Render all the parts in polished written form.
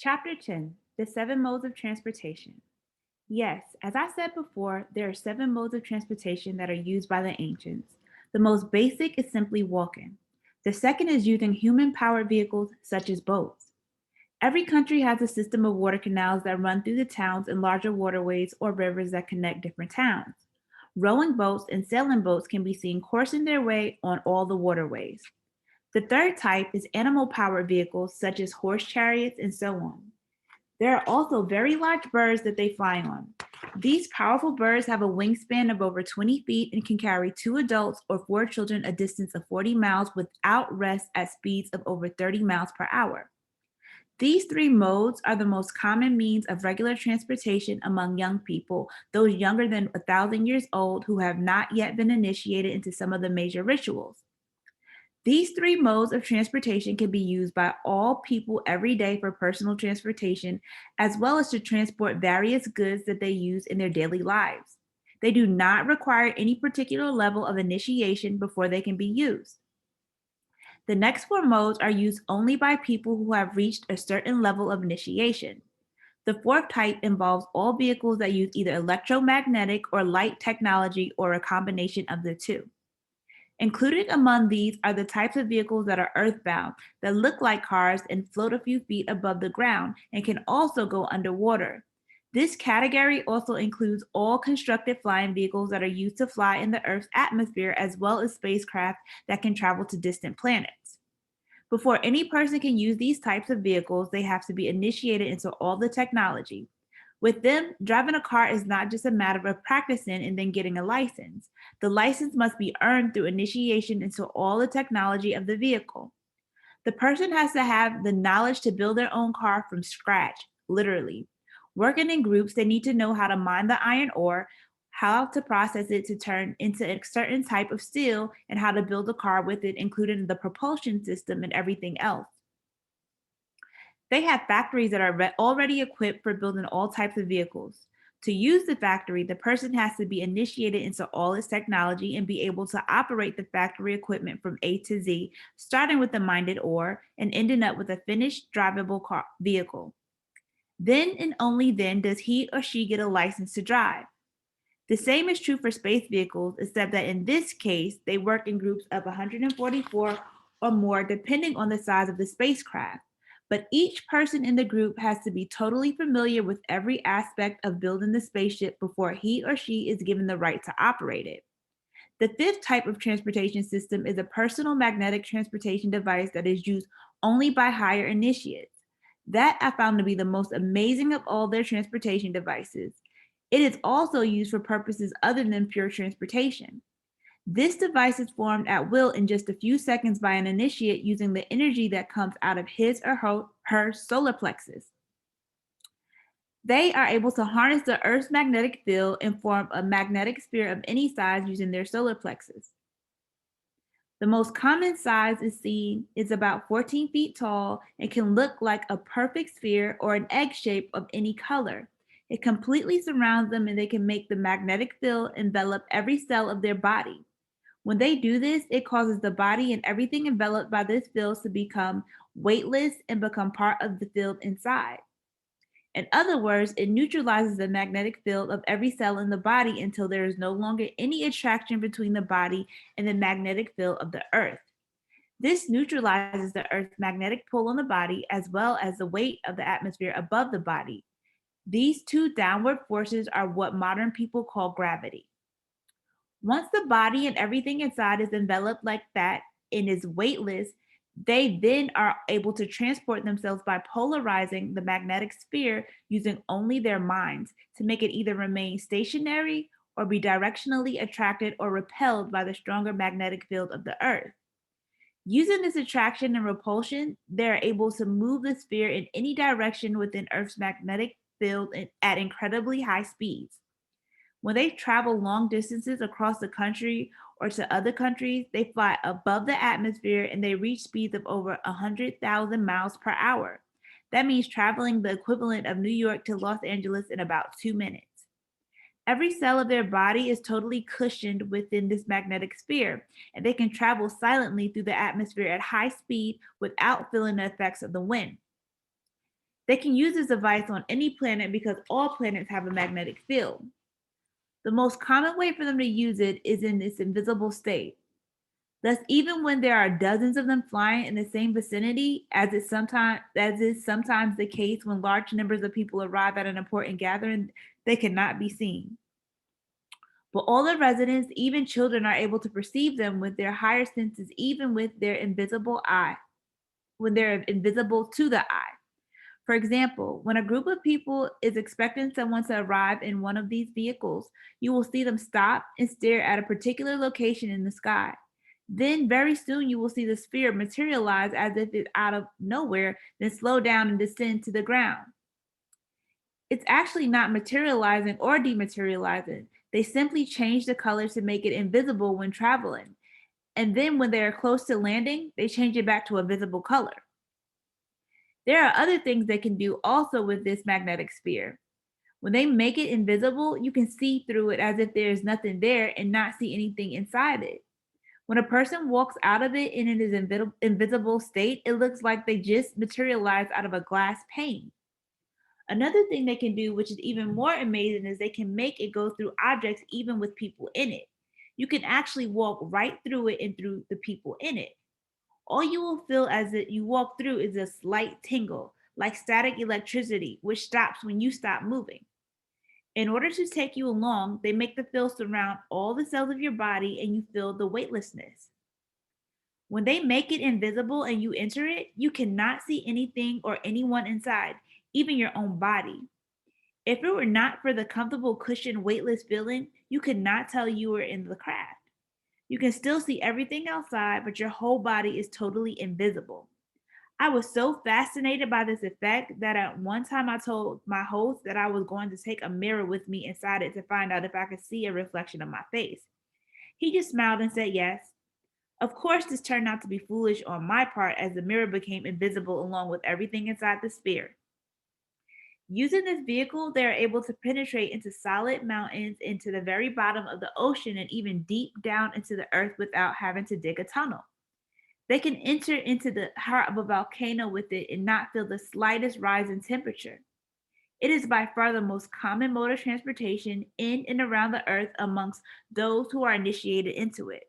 Chapter 10, The Seven Modes of Transportation. Yes, as I said before, there are seven modes of transportation that are used by the ancients. The most basic is simply walking. The second is using human powered vehicles such as boats. Every country has a system of water canals that run through the towns and larger waterways or rivers that connect different towns. Rowing boats and sailing boats can be seen coursing their way on all the waterways. The third type is animal powered vehicles such as horse chariots and so on. There are also very large birds that they fly on. These powerful birds have a wingspan of over 20 feet and can carry two adults or four children a distance of 40 miles without rest at speeds of over 30 miles per hour. These three modes are the most common means of regular transportation among young people, those younger than 1,000 years old who have not yet been initiated into some of the major rituals. These three modes of transportation can be used by all people every day for personal transportation, as well as to transport various goods that they use in their daily lives. They do not require any particular level of initiation before they can be used. The next four modes are used only by people who have reached a certain level of initiation. The fourth type involves all vehicles that use either electromagnetic or light technology or a combination of the two. Included among these are the types of vehicles that are earthbound, that look like cars and float a few feet above the ground and can also go underwater. This category also includes all constructed flying vehicles that are used to fly in the Earth's atmosphere, as well as spacecraft that can travel to distant planets. Before any person can use these types of vehicles, they have to be initiated into all the technology. With them, driving a car is not just a matter of practicing and then getting a license. The license must be earned through initiation into all the technology of the vehicle. The person has to have the knowledge to build their own car from scratch, literally. Working in groups, they need to know how to mine the iron ore, how to process it to turn into a certain type of steel, and how to build a car with it, including the propulsion system and everything else. They have factories that are already equipped for building all types of vehicles. To use the factory, the person has to be initiated into all its technology and be able to operate the factory equipment from A to Z, starting with the minded ore and ending up with a finished drivable vehicle. Then and only then does he or she get a license to drive. The same is true for space vehicles, except that in this case, they work in groups of 144 or more, depending on the size of the spacecraft. But each person in the group has to be totally familiar with every aspect of building the spaceship before he or she is given the right to operate it. The fifth type of transportation system is a personal magnetic transportation device that is used only by higher initiates. That I found to be the most amazing of all their transportation devices. It is also used for purposes other than pure transportation. This device is formed at will in just a few seconds by an initiate using the energy that comes out of his or her solar plexus. They are able to harness the Earth's magnetic field and form a magnetic sphere of any size using their solar plexus. The most common size is seen is about 14 feet tall and can look like a perfect sphere or an egg shape of any color. It completely surrounds them and they can make the magnetic field envelop every cell of their body. When they do this, it causes the body and everything enveloped by this field to become weightless and become part of the field inside. In other words, it neutralizes the magnetic field of every cell in the body until there is no longer any attraction between the body and the magnetic field of the Earth. This neutralizes the Earth's magnetic pull on the body as well as the weight of the atmosphere above the body. These two downward forces are what modern people call gravity. Once the body and everything inside is enveloped like that and is weightless, they then are able to transport themselves by polarizing the magnetic sphere using only their minds to make it either remain stationary or be directionally attracted or repelled by the stronger magnetic field of the Earth. Using this attraction and repulsion, they're able to move the sphere in any direction within Earth's magnetic field at incredibly high speeds. When they travel long distances across the country or to other countries, they fly above the atmosphere and they reach speeds of over 100,000 miles per hour. That means traveling the equivalent of New York to Los Angeles in about 2 minutes. Every cell of their body is totally cushioned within this magnetic sphere, and they can travel silently through the atmosphere at high speed without feeling the effects of the wind. They can use this device on any planet because all planets have a magnetic field. The most common way for them to use it is in this invisible state. Thus, even when there are dozens of them flying in the same vicinity, as is sometimes the case when large numbers of people arrive at an important gathering, they cannot be seen. But all the residents, even children, are able to perceive them with their higher senses, even with their invisible eye, when they're invisible to the eye. For example, when a group of people is expecting someone to arrive in one of these vehicles, you will see them stop and stare at a particular location in the sky. Then, very soon, you will see the sphere materialize as if it's out of nowhere, then slow down and descend to the ground. It's actually not materializing or dematerializing. They simply change the color to make it invisible when traveling. And then, when they are close to landing, they change it back to a visible color. There are other things they can do also with this magnetic sphere. When they make it invisible, you can see through it as if there is nothing there and not see anything inside it. When a person walks out of it in its invisible state, it looks like they just materialized out of a glass pane. Another thing they can do, which is even more amazing, is they can make it go through objects even with people in it. You can actually walk right through it and through the people in it. All you will feel as you walk through is a slight tingle, like static electricity, which stops when you stop moving. In order to take you along, they make the field surround all the cells of your body and you feel the weightlessness. When they make it invisible and you enter it, you cannot see anything or anyone inside, even your own body. If it were not for the comfortable cushion weightless feeling, you could not tell you were in the craft. You can still see everything outside, but your whole body is totally invisible. I was so fascinated by this effect that at one time I told my host that I was going to take a mirror with me inside it to find out if I could see a reflection of my face. He just smiled and said yes. Of course, this turned out to be foolish on my part as the mirror became invisible along with everything inside the sphere. Using this vehicle, they are able to penetrate into solid mountains, into the very bottom of the ocean, and even deep down into the earth without having to dig a tunnel. They can enter into the heart of a volcano with it and not feel the slightest rise in temperature. It is by far the most common mode of transportation in and around the earth amongst those who are initiated into it.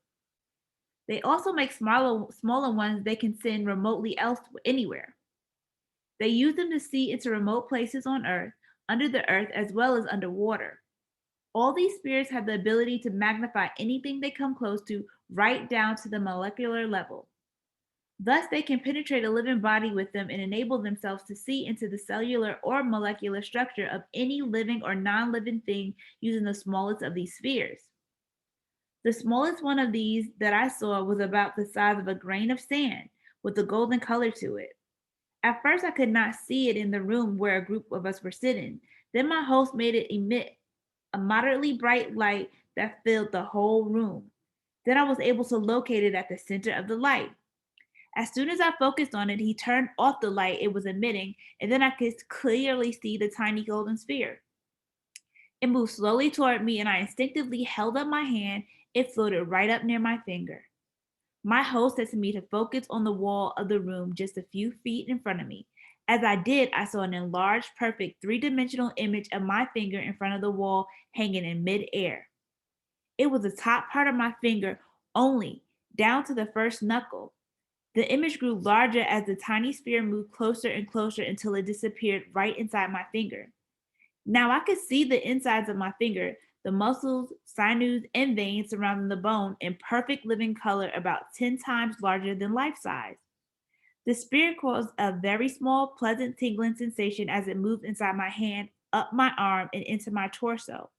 They also make smaller ones they can send remotely anywhere. They use them to see into remote places on Earth, under the earth, as well as underwater. All these spheres have the ability to magnify anything they come close to, right down to the molecular level. Thus, they can penetrate a living body with them and enable themselves to see into the cellular or molecular structure of any living or non living thing using the smallest of these spheres. The smallest one of these that I saw was about the size of a grain of sand with a golden color to it. At first, I could not see it in the room where a group of us were sitting. Then my host made it emit a moderately bright light that filled the whole room. Then I was able to locate it at the center of the light. As soon as I focused on it, he turned off the light it was emitting, and then I could clearly see the tiny golden sphere. It moved slowly toward me, and I instinctively held up my hand. It floated right up near my finger. My host said to me to focus on the wall of the room just a few feet in front of me. As I did, I saw an enlarged, perfect three-dimensional image of my finger in front of the wall hanging in midair. It was the top part of my finger only, down to the first knuckle. The image grew larger as the tiny sphere moved closer and closer until it disappeared right inside my finger. Now I could see the insides of my finger, the muscles, sinews, and veins surrounding the bone in perfect living color about 10 times larger than life size. The sphere caused a very small, pleasant tingling sensation as it moved inside my hand, up my arm, and into my torso.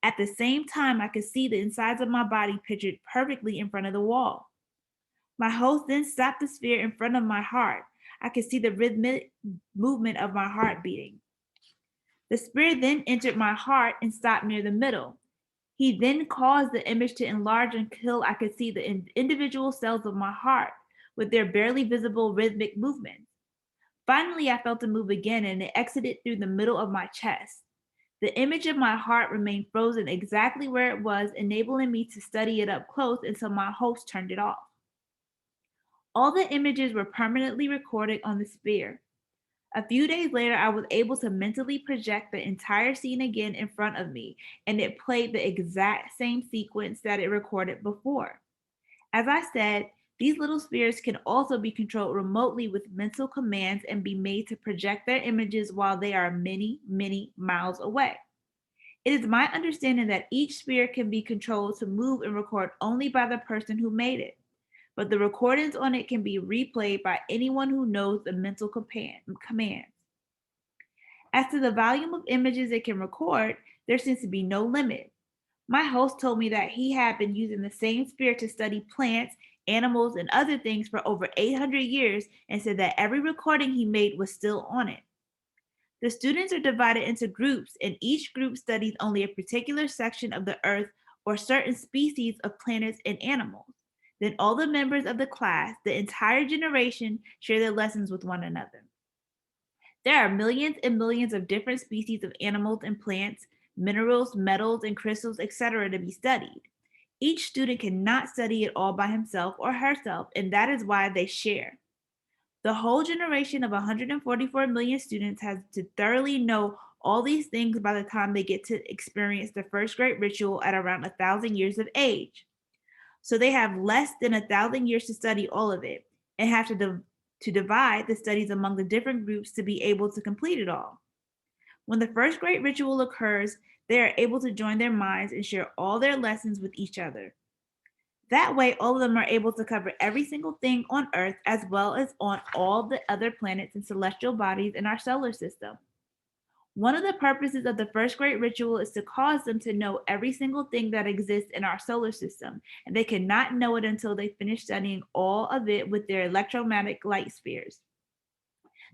At the same time, I could see the insides of my body pictured perfectly in front of the wall. My host then stopped the sphere in front of my heart. I could see the rhythmic movement of my heart beating. The spirit then entered my heart and stopped near the middle. He then caused the image to enlarge until I could see the individual cells of my heart with their barely visible rhythmic movements. Finally, I felt it move again and it exited through the middle of my chest. The image of my heart remained frozen exactly where it was, enabling me to study it up close until my host turned it off. All the images were permanently recorded on the sphere. A few days later, I was able to mentally project the entire scene again in front of me, and it played the exact same sequence that it recorded before. As I said, these little spheres can also be controlled remotely with mental commands and be made to project their images while they are many, many miles away. It is my understanding that each sphere can be controlled to move and record only by the person who made it, but the recordings on it can be replayed by anyone who knows the mental commands. As to the volume of images it can record, there seems to be no limit. My host told me that he had been using the same sphere to study plants, animals, and other things for over 800 years and said that every recording he made was still on it. The students are divided into groups, and each group studies only a particular section of the earth or certain species of planets and animals. Then all the members of the class, the entire generation, share their lessons with one another. There are millions and millions of different species of animals and plants, minerals, metals, and crystals, etc., to be studied. Each student cannot study it all by himself or herself, and that is why they share. The whole generation of 144 million students has to thoroughly know all these things by the time they get to experience the first great ritual at around 1,000 years of age. So they have less than 1,000 years to study all of it and have to divide the studies among the different groups to be able to complete it all. When the first great ritual occurs, they are able to join their minds and share all their lessons with each other. That way, all of them are able to cover every single thing on Earth as well as on all the other planets and celestial bodies in our solar system. One of the purposes of the first great ritual is to cause them to know every single thing that exists in our solar system, and they cannot know it until they finish studying all of it with their electromagnetic light spheres.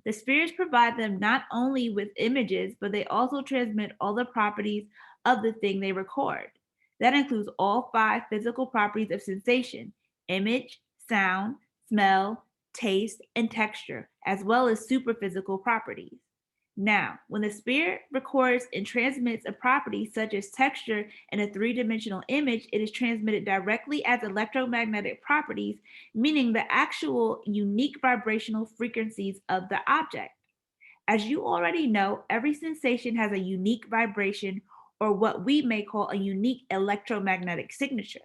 The spheres provide them not only with images, but they also transmit all the properties of the thing they record. That includes all five physical properties of sensation: image, sound, smell, taste, and texture, as well as superphysical properties. Now, when the sphere records and transmits a property such as texture in a three-dimensional image, it is transmitted directly as electromagnetic properties, meaning the actual unique vibrational frequencies of the object. As you already know, every sensation has a unique vibration, or what we may call a unique electromagnetic signature.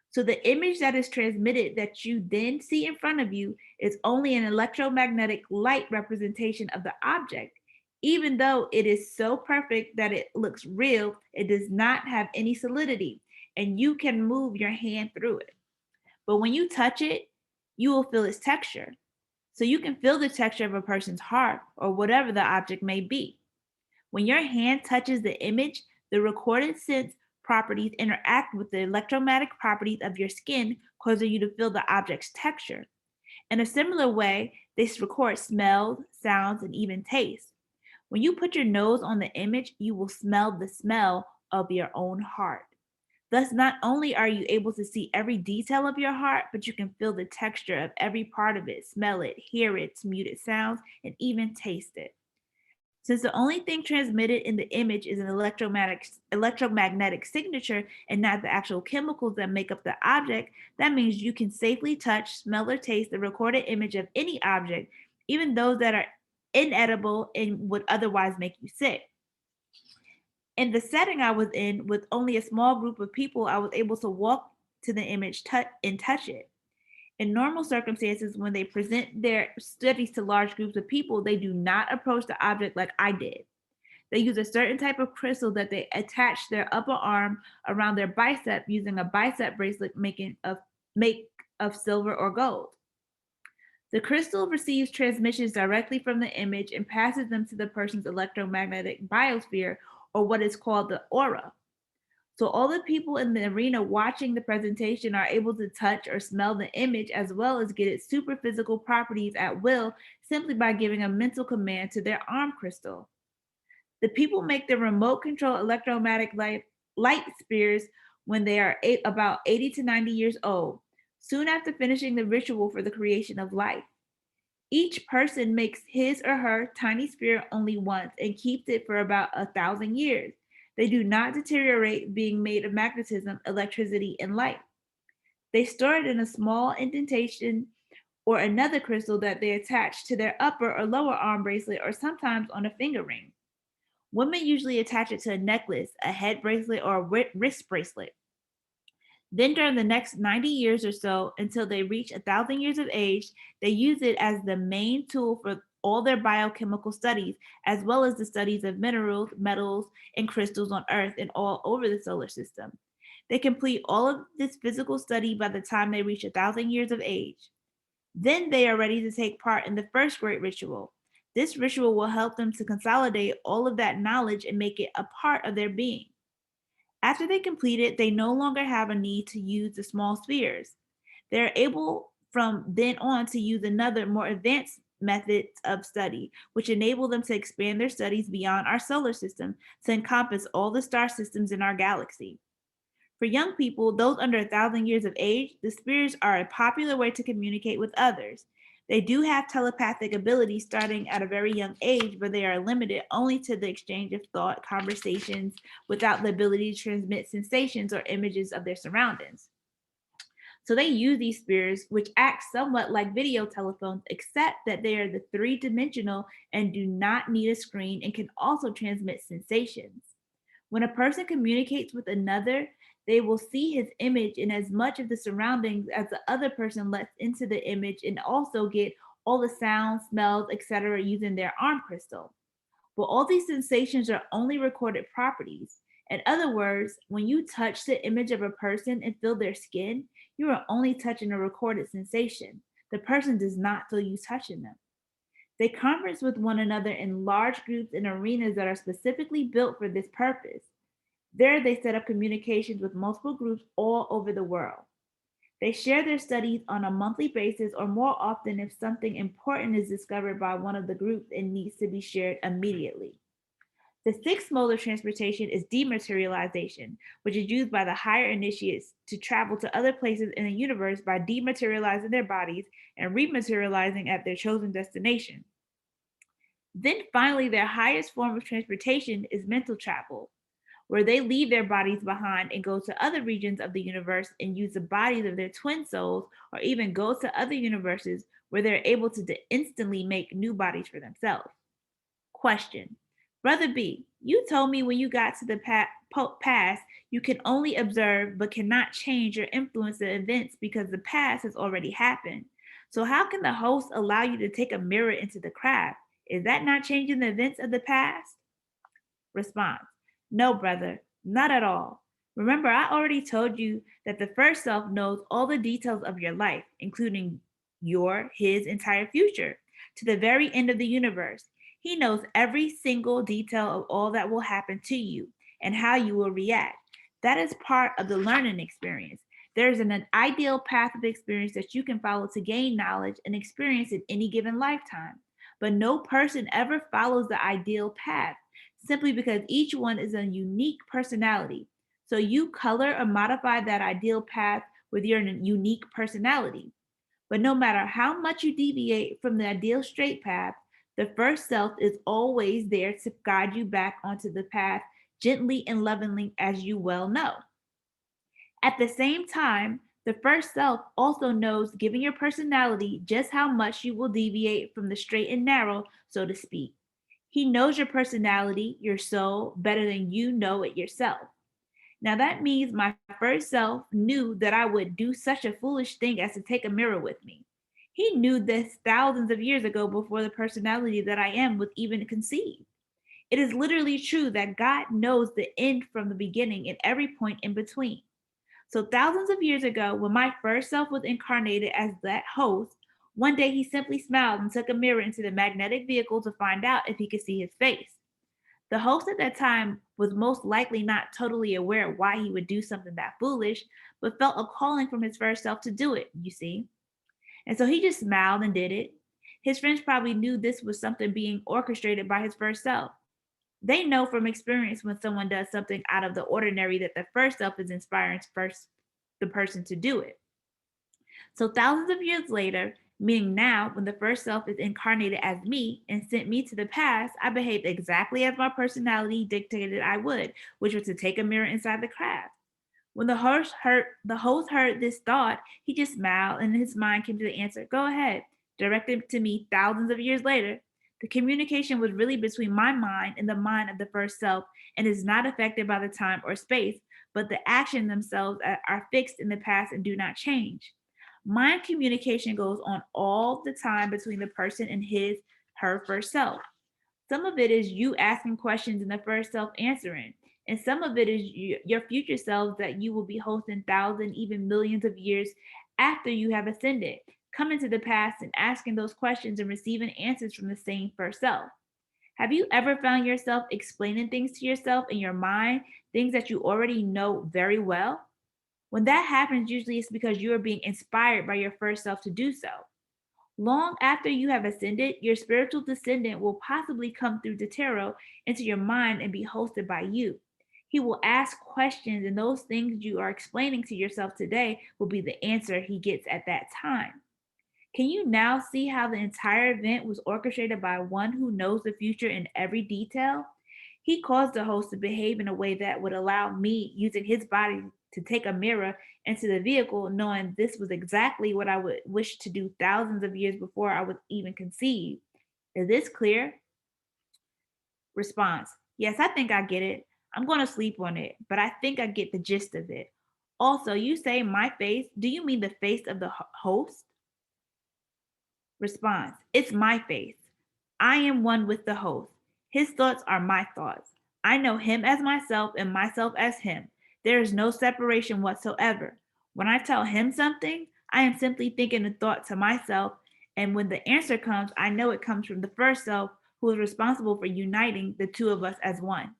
So the image that is transmitted that you then see in front of you is only an electromagnetic light representation of the object. Even though it is so perfect that it looks real, it does not have any solidity, and you can move your hand through it. But when you touch it, you will feel its texture. So you can feel the texture of a person's heart or whatever the object may be. When your hand touches the image, the recorded sense properties interact with the electromagnetic properties of your skin, causing you to feel the object's texture. In a similar way, they record smells, sounds, and even taste. When you put your nose on the image, you will smell the smell of your own heart. Thus, not only are you able to see every detail of your heart, but you can feel the texture of every part of it, smell it, hear its muted sounds, and even taste it. Since the only thing transmitted in the image is an electromagnetic signature and not the actual chemicals that make up the object, that means you can safely touch, smell, or taste the recorded image of any object, even those that are inedible and would otherwise make you sick. In the setting I was in, with only a small group of people, I was able to walk to the image and touch it. In normal circumstances, when they present their studies to large groups of people, they do not approach the object like I did. They use a certain type of crystal that they attach their upper arm around their bicep using a bicep bracelet make of silver or gold. The crystal receives transmissions directly from the image and passes them to the person's electromagnetic biosphere, or what is called the aura. So all the people in the arena watching the presentation are able to touch or smell the image as well as get its super physical properties at will simply by giving a mental command to their arm crystal. The people make the remote control electromagnetic light spheres when they are about 80 to 90 years old, soon after finishing the ritual for the creation of life. Each person makes his or her tiny sphere only once and keeps it for about 1,000 years. They do not deteriorate, being made of magnetism, electricity, and light. They store it in a small indentation or another crystal that they attach to their upper or lower arm bracelet or sometimes on a finger ring. Women usually attach it to a necklace, a head bracelet, or a wrist bracelet. Then, during the next 90 years or so, until they reach 1,000 years of age, they use it as the main tool for all their biochemical studies, as well as the studies of minerals, metals, and crystals on Earth and all over the solar system. They complete all of this physical study by the time they reach 1,000 years of age. Then they are ready to take part in the first great ritual. This ritual will help them to consolidate all of that knowledge and make it a part of their being. After they complete it, they no longer have a need to use the small spheres. They're able from then on to use another, more advanced methods of study, which enable them to expand their studies beyond our solar system to encompass all the star systems in our galaxy. For young people, those under 1,000 years of age, the spheres are a popular way to communicate with others. They do have telepathic abilities starting at a very young age, but they are limited only to the exchange of thought, conversations, without the ability to transmit sensations or images of their surroundings. So they use these spheres, which act somewhat like video telephones, except that they are the three-dimensional and do not need a screen and can also transmit sensations. When a person communicates with another, they will see his image in as much of the surroundings as the other person lets into the image and also get all the sounds, smells, etc. using their arm crystal. But all these sensations are only recorded properties. In other words, when you touch the image of a person and feel their skin, you are only touching a recorded sensation. The person does not feel you touching them. They converse with one another in large groups in arenas that are specifically built for this purpose. There, they set up communications with multiple groups all over the world. They share their studies on a monthly basis or more often if something important is discovered by one of the groups and needs to be shared immediately. The sixth mode of transportation is dematerialization, which is used by the higher initiates to travel to other places in the universe by dematerializing their bodies and rematerializing at their chosen destination. Then finally, their highest form of transportation is mental travel, where they leave their bodies behind and go to other regions of the universe and use the bodies of their twin souls, or even go to other universes where they're able to instantly make new bodies for themselves. Question. Brother B, you told me when you got to the past, you can only observe but cannot change or influence the events because the past has already happened. So, how can the host allow you to take a mirror into the craft? Is that not changing the events of the past? Response. No, brother, not at all. Remember, I already told you that the first self knows all the details of your life, including his entire future, to the very end of the universe. He knows every single detail of all that will happen to you and how you will react. That is part of the learning experience. There is an ideal path of experience that you can follow to gain knowledge and experience in any given lifetime. But no person ever follows the ideal path simply because each one is a unique personality. So you color or modify that ideal path with your unique personality. But no matter how much you deviate from the ideal straight path, the first self is always there to guide you back onto the path gently and lovingly, as you well know. At the same time, the first self also knows, given your personality, just how much you will deviate from the straight and narrow, so to speak. He knows your personality, your soul, better than you know it yourself. Now, that means my first self knew that I would do such a foolish thing as to take a mirror with me. He knew this thousands of years ago before the personality that I am was even conceived. It is literally true that God knows the end from the beginning and every point in between. So, thousands of years ago, when my first self was incarnated as that host, one day he simply smiled and took a mirror into the magnetic vehicle to find out if he could see his face. The host at that time was most likely not totally aware of why he would do something that foolish, but felt a calling from his first self to do it, you see. And so he just smiled and did it. His friends probably knew this was something being orchestrated by his first self. They know from experience when someone does something out of the ordinary that the first self is inspiring the person to do it. So thousands of years later, meaning now, when the first self is incarnated as me and sent me to the past, I behaved exactly as my personality dictated I would, which was to take a mirror inside the craft. When the host heard this thought, he just smiled and his mind came to the answer, go ahead, directed to me thousands of years later. The communication was really between my mind and the mind of the first self and is not affected by the time or space, but the actions themselves are fixed in the past and do not change. Mind communication goes on all the time between the person and her first self. Some of it is you asking questions and the first self answering. And some of it is your future selves that you will be hosting thousands, even millions of years after you have ascended, coming to the past and asking those questions and receiving answers from the same first self. Have you ever found yourself explaining things to yourself in your mind, things that you already know very well? When that happens, usually it's because you are being inspired by your first self to do so. Long after you have ascended, your spiritual descendant will possibly come through the tarot into your mind and be hosted by you. He will ask questions, and those things you are explaining to yourself today will be the answer he gets at that time. Can you now see how the entire event was orchestrated by one who knows the future in every detail? He caused the host to behave in a way that would allow me, using his body, to take a mirror into the vehicle, knowing this was exactly what I would wish to do thousands of years before I was even conceived. Is this clear? Response: yes, I think I get it. I'm going to sleep on it, but I think I get the gist of it. Also, you say my face. Do you mean the face of the host? Response: it's my face. I am one with the host. His thoughts are my thoughts. I know him as myself and myself as him. There is no separation whatsoever. When I tell him something, I am simply thinking a thought to myself, and when the answer comes, I know it comes from the first self who is responsible for uniting the two of us as one.